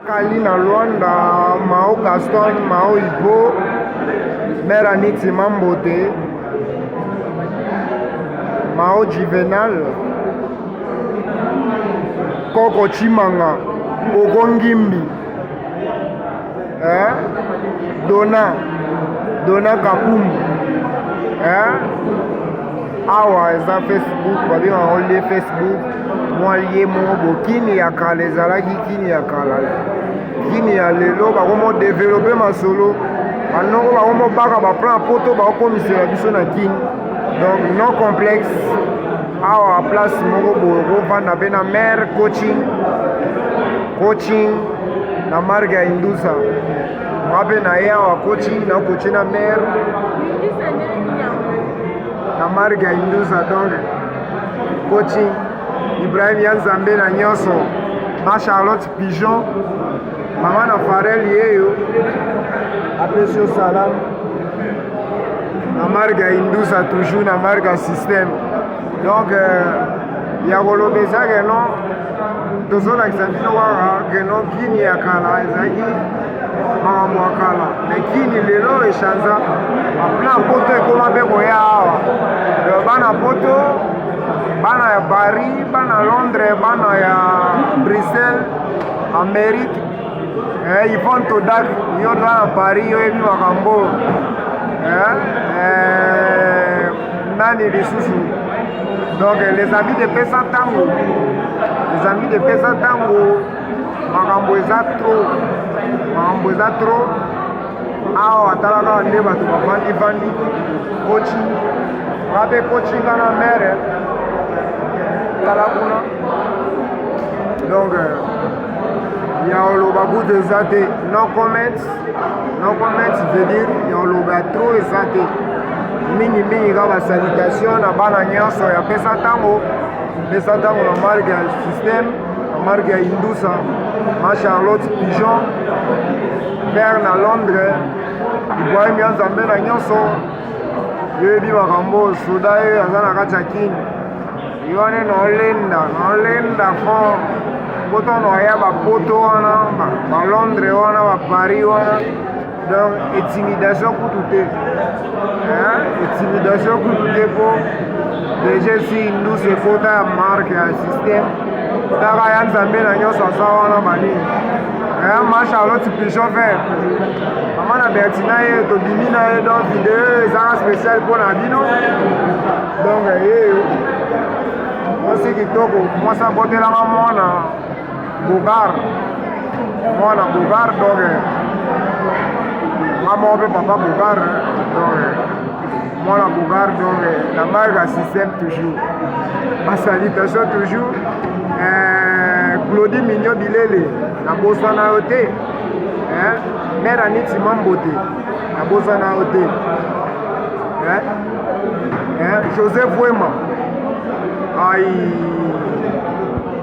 Kalina Luanda, Mao Gaston, Mao Ibo, Mère Aniti Mambote, Mao Juvenal, Koko Chimanga, Ogongimbi, Dona Kapoum, awa eza Facebook babengaka ngo lie Facebook mwa lie moko kini ya kala ezalaki kini ya kala kini ya lelo bakomodevelope masolo banoko bakomobaka baplan poto bakokomisela biso na kini donc non complexe awa place moko boye kovanda mpe na mare coaching na marke ya indusa mwa mpe na ye awa coaching na coache na mare na marque ya indusa donc coaching Ibrahim Yanzambe na nyonso na Charlotte Pigeon mama na Farel yeyo apesi yo salam na marque ya indusa toujours na marque ya système donc ya koloba ezake no tozolakisa bino kaka keno kini ya kala ezalaki makambo ya kala me kini lelo echanza baplan poto ekoma mpe koya awa bana poto bana ya Paris bana Londres bana ya Bruxelles Amérique Yvon Todak yo toza na Paris yo yebi makambo nani lisusu donc les amis de pesa ntango makambo eza trop awa atalaka nde bato bavandi coaching bape coaching kana mere tala kuna donc ya oloba butu eza te no comment veut dire ya oloba trop eza te mingimingi kaka basalutation na bana nyonso ya pesa ntango na marque ya système na marque ya indusa na Charlotte Pigeon père na Londres Ibrahim Yanzambe na nyonso yoyebi makambo soda oyo aza na kati ya kini yo wane naolenda fort poto noya bapoto wana balondres wana baparis wana donc intimidation kutu te po déjà si indusa ekota ya marque ya système taka Yanzambe na nyonso aza wana banini ma Charlotte Pigeon vert mama na Bertina ye tobimi na ye donc video ezaka spécial mpo na bino donc yeyo mwasi kitoko mwasi abotelanga mwana bogar donc nga moko mpe papa bogar donc mwana bogar donc na marque ya système toujours basalutation toujours Claudie Mignon Bilele nabosana yo te Mère Aniti Mambote nabosana yo te Joseph Wema ai